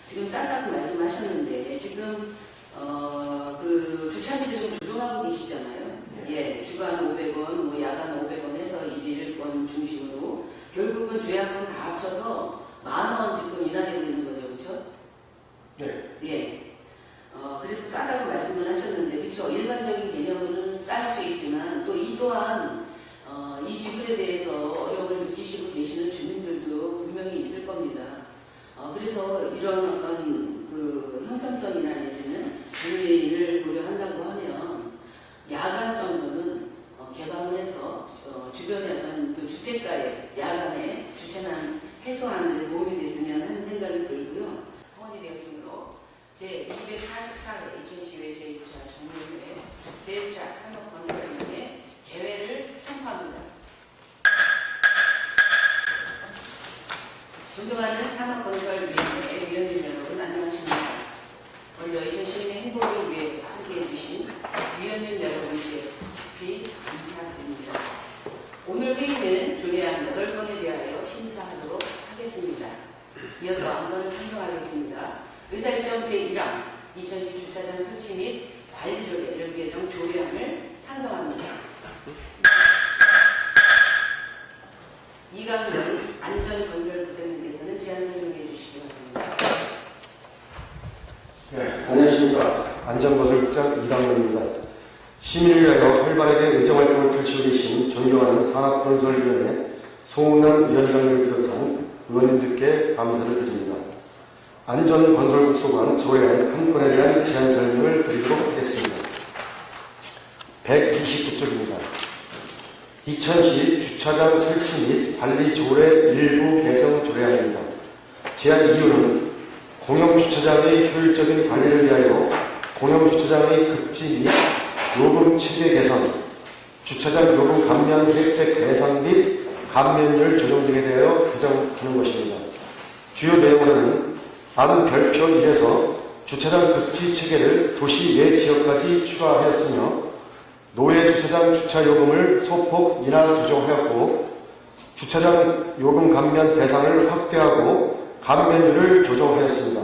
지금 싸다고 말씀하셨는데 지금 그 주차비를 좀 조정하고 계시잖아요. 예, 주간 500원, 뭐 야간 500원 해서 일일권 중심으로 결국은 주야권 다 합쳐서 10,000원 지금 인하되고 있는 거죠, 그렇죠? 네. 예. 그래서 싸다고 말씀을 하셨는데, 그렇죠? 일반적인 개념으로는 쌀 수 있지만 또 이 또한 이 지불에 대해서 어려움을 느끼시고 계시는 주민들도 분명히 있을 겁니다. 그래서 이런 어떤 그 형평성이나 내지는 주민을 고려한다고 하면 야간 정도는 개방을 해서 주변의 어떤 그 주택가의 야간에 주차난 해소하는 데 도움이 됐으면 하는 생각이 들고요. 성원이 되었으므로 제244회 2010회 제1차 정례회 제1차 산업건설위원회 개회를 선포합니다. 존경하는 산업건설위원회 위원님 여러분 안녕하십니까. 먼저 2010년 행복을 위해 함께해 주신 위원님 여러분께 깊이 감사드립니다. 오늘 회의는 조례안 8건에 대하여 심사하도록 하겠습니다. 이어서 안건을 선정하겠습니다. 의사일정 제1항 2010 주차장 설치 및 관리조례 개정 조례안을 상정합니다. 이강근 안전건설부장님께서는 제안 설명해 주시기 바랍니다. 네, 안녕하십니까. 안전건설부장 이강근입니다. 시민을 위하여 활발하게 의정활동을 펼치고 계신 존경하는 산업건설위원회 송은남 위원장님을 비롯한 의원님들께 감사를 드립니다. 안전건설국 소관 조례안 한 건에 대한 제안 설명을 드리도록 하겠습니다. 129쪽입니다. 2010 주차장 설치 및 관리 조례 일부 개정 조례안입니다. 제안 이유는 공영주차장의 효율적인 관리를 위하여 공영주차장의 급지 및 요금 체계 개선, 주차장 요금 감면 혜택 대상 및 감면율 조정 등에 대하여 개정하는 것입니다. 주요 내용으로는 안 별표 1에서 주차장 급지 체계를 도시 외 지역까지 추가하였으며 노예 주차장 주차 요금을 소폭 인하 조정하였고 주차장 요금 감면 대상을 확대하고 감면율을 조정하였습니다.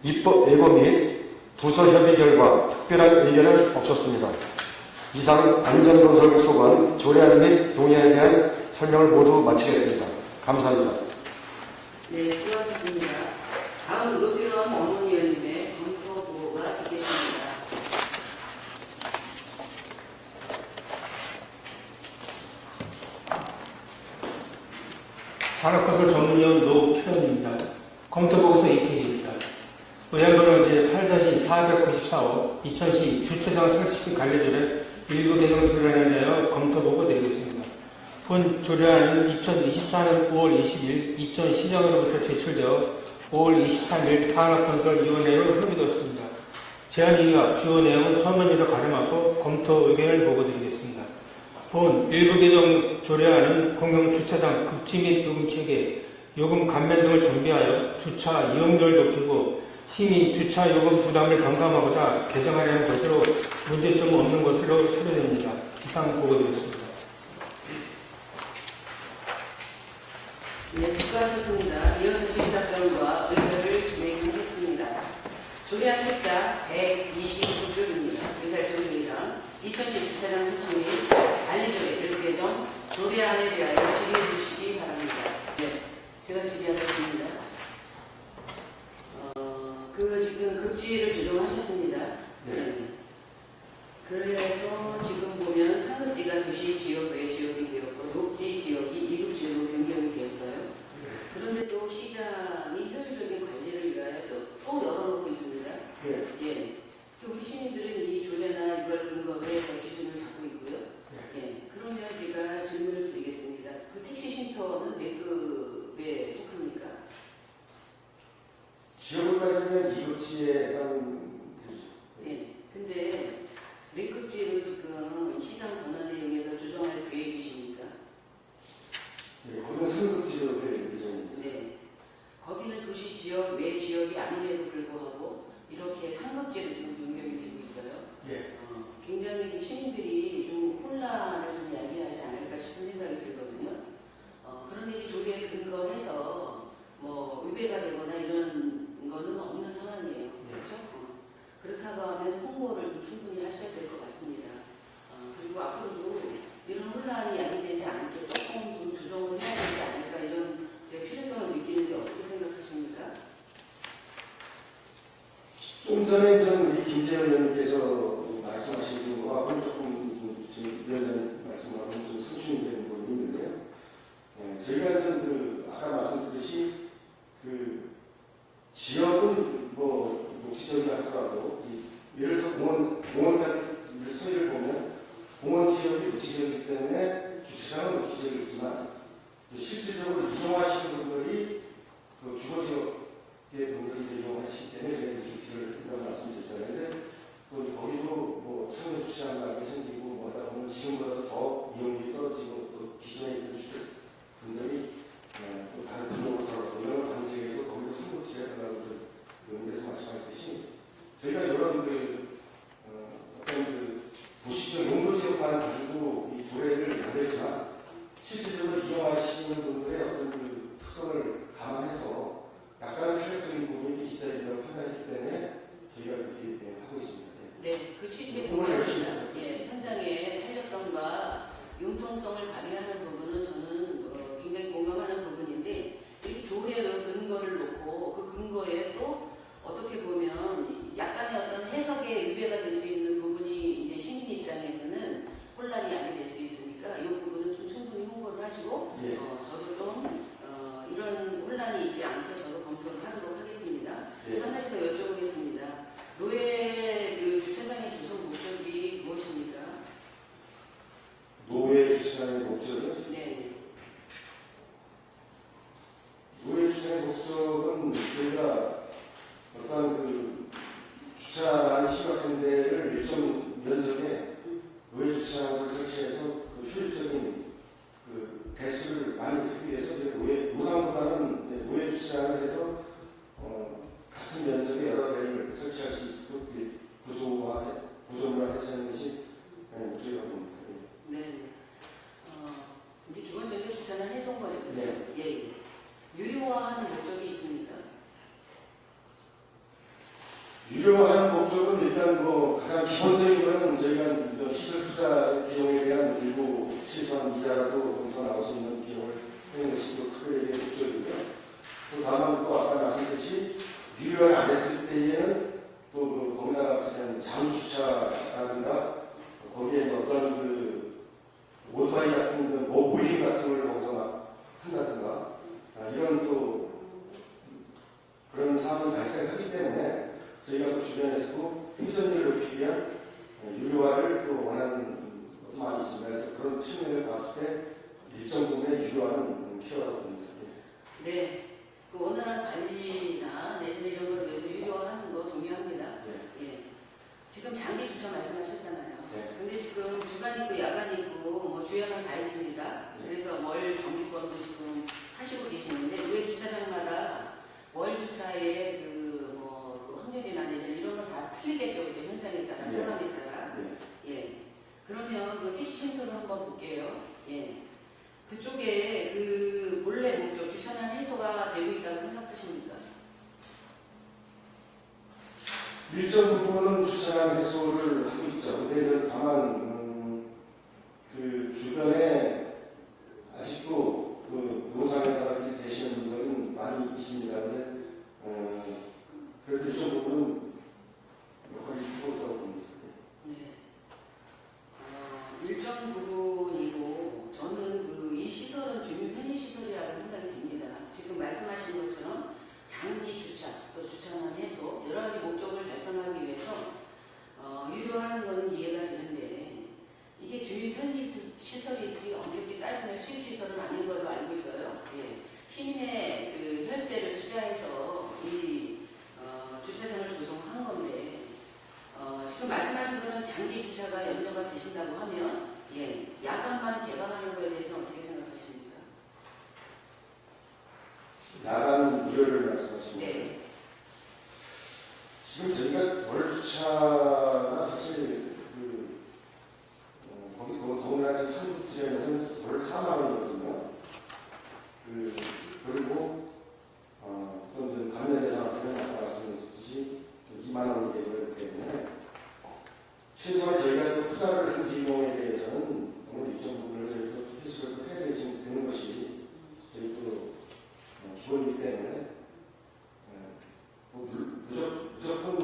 입법 예고 및 부서 협의 결과 특별한 의견은 없었습니다. 이상 안전건설국 소관 조례안 및 동의안에 대한 설명을 모두 마치겠습니다. 감사합니다. 네, 수고하셨습니다. 다음 의료필요한 원문 의원님의 검토 보고가 있겠습니다. 산업건설 전문위원 노표현입니다. 검토보고서 2페이지입니다. 의안번호 제8-494호 2010 주차장 설치 및 관리조례 일부 개정 조례안에 대하여 검토보고 드리겠습니다. 본 조례안은 2024년 5월 20일 이천시장으로부터 제출되어 5월 23일 산업건설위원회로 협의되었습니다. 제안 이유와 주요 내용은 서면으로 가름하고 검토 의견을 보고드리겠습니다. 본 일부 개정 조례안은 공영주차장 급지 및 요금체계, 요금 감면 등을 정비하여 주차 이용률을 높이고 시민 주차 요금 부담을 경감하고자 개정하려는 것으로 문제점 없는 것으로 서류됩니다. 이상 보고드리겠습니다. 네, 수고하셨습니다. 이어서 질의답변과 의견을 진행하겠습니다. 조례안 책자 129쪽입니다. 의사일정 조례랑 2010 주차장 설치 및 관리조례 일부 개정 조례안에 대하여 질의해 주시기 바랍니다. 네, 제가 질의하겠습니다. 지금 급지를 조정하셨습니다. 네. 그래서 지금 보면 상급지가 도시 지역 외 지역이 되었고 녹지 지역이 2급 지역으로 변경이 되었어요. 그런데 또 시장이 효율적인 관리를 위하여 또 열어놓고 있습니다. 네. 예. 또 우리 시민들은 이 조례나 이걸 근거로 해서 기준을 잡고 있고요. 예. 그러면 제가 질문을 드리겠습니다. 그 택시 쉼터는 몇 급에 속합니까? 지역을 따지면 이급지에 해당되죠. 네. 근데 몇 급지로 지금 시장 권한에 의해서 조정할 계획이십니까? 네, 거기는 상급지로 될 예정입니다. 네. 거기는 도시 지역, 외 지역이 아님에도 불구하고 이렇게 상급지로 지금 변경이 되고 있어요. 예. 굉장히 시민들이 좀 혼란을 좀 야기하지 않을까 싶은 생각이 들거든요. 그런데 이 조례에 근거해서 뭐 위배가 되거나 이런 거는 좀 전에 우리 김재현 의원님께서 말씀하신 거하고 조금 지금 위원장 말씀하고 좀 상충이 되는 부분이 있는데요. 저희가 아까 말씀드렸듯이 지역은 녹지적이 하더라도 예를 들어서 공원까지 서해를 보면 공원 지역이 녹지적이기 때문에 주차장은 녹지적이지만 실질적으로 이용하시는 분들이 주거 지역의 분들이 이용하시기 때문에 저희가 주차를 한다고 말씀드렸잖아요. 거기도 청년 주차장 같은 게 생기고 하다 보면 지금보다 더 이용률이 떨어지고 또 기존에 있던 주택분들이 또 다른 근로로 돌아가고 이런 방식에서 거기도 승부치가 들어가고 의원님께서 말씀하셨듯이 저희가 이런 어떤 도시적 용도지역만 가지고 이 조례를 만들지만 실질적으로 이용하시는 분들의 어떤 특성을 감안해서 약간의 탄력적인 부분이 있어야 된다고 판단했기 때문에 저희가 이렇게 하고 있습니다. 네, 그 취지에 동의합니다. 예, 현장의 탄력성과 융통성을 발휘하는 부분은 저는 굉장히 공감하는 부분인데 이렇게 조례의 근거를 놓고 그 근거에 또 어떻게 보면 약간의 어떤 해석에 유배가 될 수 있는 부분이 이제 시민 입장에서는 혼란이 아니 될 수 있으니까 이 부분은 좀 충분히 홍보를 하시고 예. 저도 좀 이런 혼란이 있지 않게 저도 검토를 하도록 하겠습니다. 예. 한 가지 더 여쭤보겠습니다. 노예 주차장의 조성 목적이 무엇입니까? 노예 주차장의 목적은? 네. 노예 주차장의 목적은 저희가 어떤 주차한 시 같은 데를 일정 면적에 노예 주차장을 설치해서 효율적인 대수를 많이 하기 위해서 노상보다는 노예 주차장을 해서 같은 면적에 여러 대를 설치할 수 있도록 구조물화해서 하는 것이 목적이라고 봅니다. 네. 이제 기본적으로 주차장 해송거리거든요. 네. 예. 유료화하는 목적이 있습니까? 유료화하는 목적은 일단 가장 기본적인 것은 저희가 시설 투자 비용에 대한 일부 최소한 이자라도 거기서 나올 수 있는 비용을 하는 것이 크게 목적이고요. 또 다만 또 아까 말씀드렸듯이 유료화를 안 했을 때에는 또 거기다가 그냥 잠수차라든가 거기에 어떤 오토바이 같은 모임 같은 걸 거기서 한다든가 이런 또 그런 사업이 발생하기 때문에 저희가 그 주변에서도 행정력을 높이기 위한 유료화를 또 원하는 것도 많이 있습니다. 그래서 그런 측면을 봤을 때 일정 부분의 유료화는 필요하다고 봅니다. 네. 그 원활한 관리나 내지는 이런 거를 위해서 유료화하는 거 동의합니다. 네. 예. 지금 장기 주차 말씀하셨잖아요. 네. 근데 지금 주간 있고 야간 있고 주야간 다 있습니다. 네. 그래서 월 정기권도 지금 하시고 계시는데 왜 주차장마다 월 주차의 확률이나 내지는 이런 건 다 틀리겠죠. 그죠? 현장에 따라, 네. 상황에 따라. 네. 예. 그러면 그 택시 쉼터를 한번 볼게요. 예. 그쪽에 본래 목적, 주차장 해소가 되고 있다고 생각하십니까? 일정 부분은 주차장 해소를 하고 있죠. 근데 다만 주변에 아직도 노상에다가 계시는 분들은 많이 있습니다. 근데 그래도 일정 부분은 역할이 있고 있다고 봅니다. 네. 일정 부분이고 저는 이 시설은 주민 편의 시설이라고 생각이 듭니다. 지금 말씀하신 것처럼 장기 주차, 또 주차장 해소 여러 가지 목적을 달성하기 위해서 유료하는 것은 이해가 되는데 이게 주민 편의 시설이지 엄격히 따지면 수익 시설은 아닌 걸로 알고 있어요. 예. 시민의 혈세를 투자해서 이 주차장을 조성한 건데 지금 말씀하신 분은 장기 주차가 염려가 되신다고 하면 예, 야간만 개방하는 거에 대해서 어떻게 생각하십니까? 야간 무료를 말씀하시는 거예요? 네. 지금 저희가 월 주차가 사실 거기 동네나 산부 지역에서는 월 4만 원이거든요. 그리고 또 감면대상 같은 아까 말씀드렸듯이 2만 원이 되기 때문에 최소한 저희가 투자를 한 비용에 대해서는 오늘 일정 부분을 저희도 필수를 해야 되는 것이 저희도 기본이기 때문에 무조건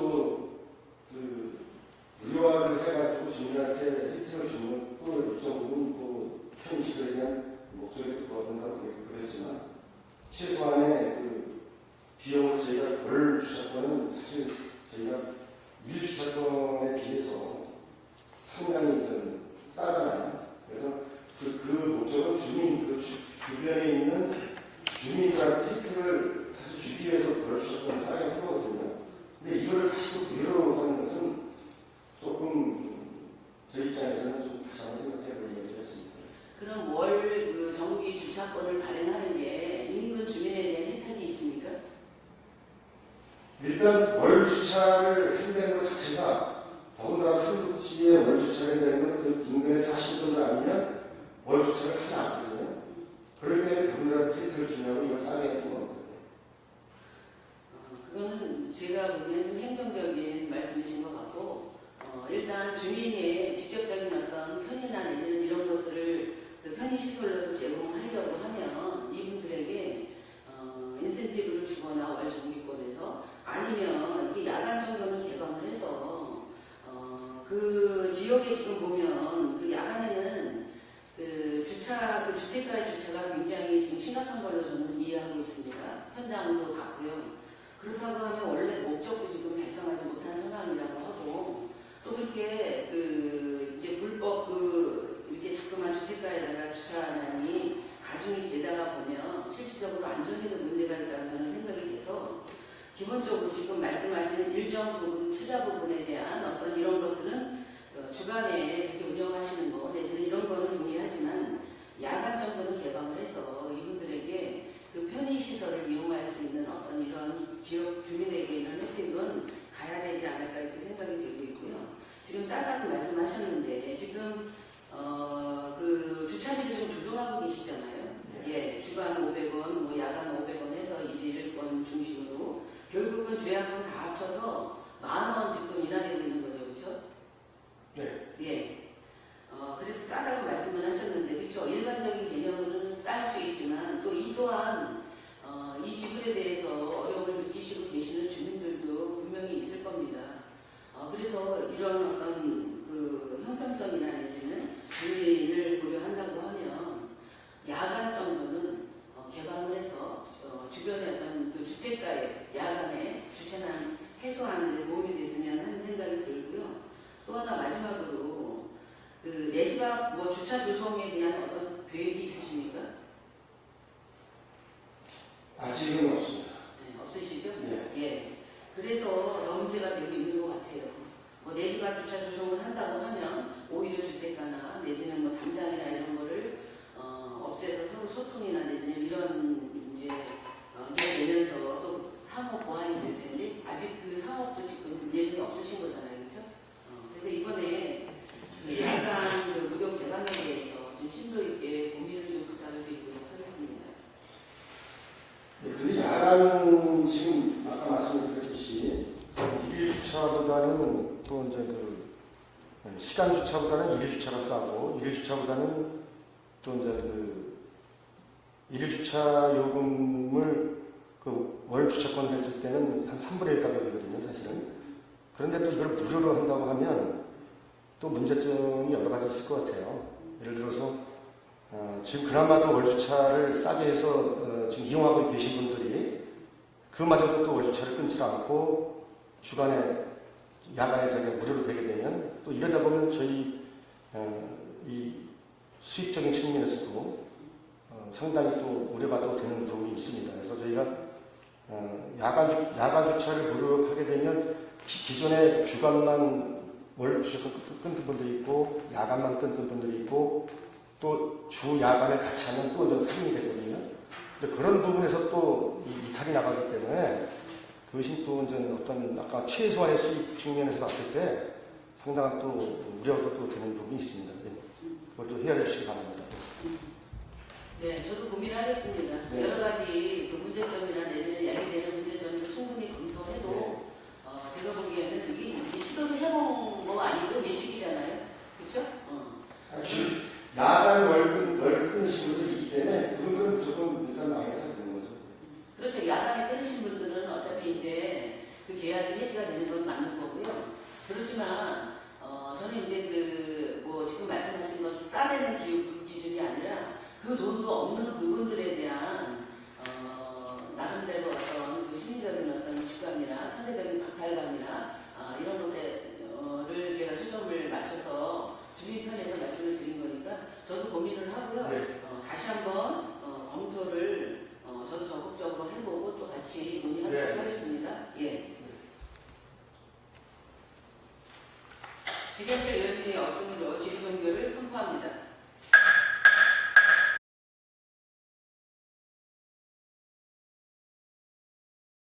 일단 월 주차를 한다는 것 자체가 더군다나 삼국지에 월 주차를 한다는 건 그 인근에 사시는 분들 아니면 월 주차를 하지 않거든요. 그럴 때는 그분들한테 혜택을 주냐고 이걸 싸게 했던 거거든요. 그거는 제가 보기엔 좀 행정적인 말씀이신 것 같고, 일단 주민의 직접적인 어떤 편의나 내지는 이런 것들을 그 편의시설로서 제공하려고 하면 이분들에게 인센티브를 주거나 월 정기권에서 아니면 이게 야간 정도는 개방을 해서 그 지역에 지금 보면 그 야간에는 그 주차, 그 주택가의 주차가 굉장히 지금 심각한 걸로 저는 이해하고 있습니다. 현장도 봤고요. 그렇다고 하면 원래 목적도 지금 달성하지 못한 상황이라고 하고 또 그렇게 그 이제 불법 그 이렇게 자꾸만 주택가에다가 주차하니 가중이 되다가 보면 실질적으로 안전에도 문제가 있다는 저는 생각이 돼서 기본적으로 지금 말씀하신 일정 부분 투자 부분에 대한 어떤 이런 것들은 주간에 이렇게 운영하시는 거 내지는 이런 거는 동의하지만 야간 정도는 개방을 해서 이분들에게 그 편의시설을 이용할 수 있는 어떤 이런 지역 주민에게 이런 혜택은 가야 되지 않을까 이렇게 생각이 되고 있고요. 지금 싸다고 말씀하셨는데 지금 그 주차비를 좀 조정하고 계시잖아요. 예, 주간 500원, 뭐 야간 500원 해서 일일권 중심으로 결국은 주야금 다 합쳐서 10,000원 지금 인하되고 있는 거죠, 그렇죠? 네. 예. 그래서 싸다고 말씀을 하셨는데, 그렇죠. 일반적인 개념으로는 쌀 수 있지만 또 이 또한 이 지불에 대해서 어려움을 느끼시고 계시는 주민들도 분명히 있을 겁니다. 그래서 이런 어떤 그 형평성이나 내지는 주민을 고려한다고 하면 야간 정도는 개방을 해서 주변의 어떤 그 주택가에 야간에 주차난 해소하는 데 도움이 됐으면 하는 생각이 들고요. 또 하나 마지막으로 그 내 집 앞 뭐 주차 조성에 대한 어떤 계획이 있으십니까? 아직은 없습니다. 네, 없으시죠? 네. 예. 그래서 더 문제가 되고 있는 것 같아요. 뭐 내 집 앞 주차 조성을 한다고 하면 오히려 주택가나 내지는 뭐 담장이나 이런 거를 없애서 서로 소통이나 내지는 이런 이제 내면서 또 사업 보완이 될 텐데 아직 그 사업도 지금 예정이 없으신 거잖아요, 그렇죠? 그래서 이번에 그 약간 그 무료 개방에 대해서 좀 심도 있게 고민을 좀 부탁을 드리도록 하겠습니다. 네, 근데 야간은 지금 아까 말씀드렸듯이 일일 주차보다는 또 이제 그 시간 주차보다는 일일 주차가 싸고 일일 주차보다는 또 이제 그 일일 주차 요금을 그 월 주차권 했을 때는 한 3분의 1 가격이거든요, 사실은. 그런데 또 이걸 무료로 한다고 하면 또 문제점이 여러 가지 있을 것 같아요. 예를 들어서 지금 그나마도 월 주차를 싸게 해서 지금 이용하고 계신 분들이 그마저도 또 월 주차를 끊지 않고 주간에 야간에 자기가 무료로 되게 되면 또 이러다 보면 저희 이 수익적인 측면에서도 상당히 또 우려가 또 되는 부분이 있습니다. 그래서 저희가 야간 주차를 무료로 하게 되면 기존에 주간만 월 주차 끊는 분들이 있고 야간만 끊는 분들이 있고 또 주 야간에 같이 하면 또 좀 할인이 되거든요. 그런 부분에서 또 이탈이 나가기 때문에 그것이 또 이제 어떤 아까 최소한의 수익 측면에서 봤을 때 상당한 또 우려도 또 되는 부분이 있습니다. 그걸 좀 헤아려 주시기 바랍니다. 네, 저도 고민하겠습니다. 네. 여러 가지 그 문제점이나 내지는 야기되는 문제점을 충분히 검토해도 제가 보기에는 이게 시도를 해본 거 아니고 예측이잖아요. 그렇죠? 야간 월 끊으신 분들이 있기 때문에 그분들은 무조건 일단 망해서 되는 거죠. 그렇죠. 야간에 끊으신 분들은 어차피 이제 그 계약이 해지가 되는 건 맞는 거고요. 그렇지만 저는 이제 그 뭐 지금 말씀하신 것 싸대는 기준이 아니라 그 돈도 없는 그분들에 대한 나름대로 어떤 그 심리적인 어떤 직감이나 상대적인 박탈감이나 이런 것들을 제가 초점을 맞춰서 주민 편에서 말씀을 드린 거니까 저도 고민을 하고요. 네. 다시 한번 검토를 저도 적극적으로 해보고 또 같이 논의하도록 네. 하겠습니다. 예. 지경실 의원님이 없으므로 질의 종결을 선포합니다.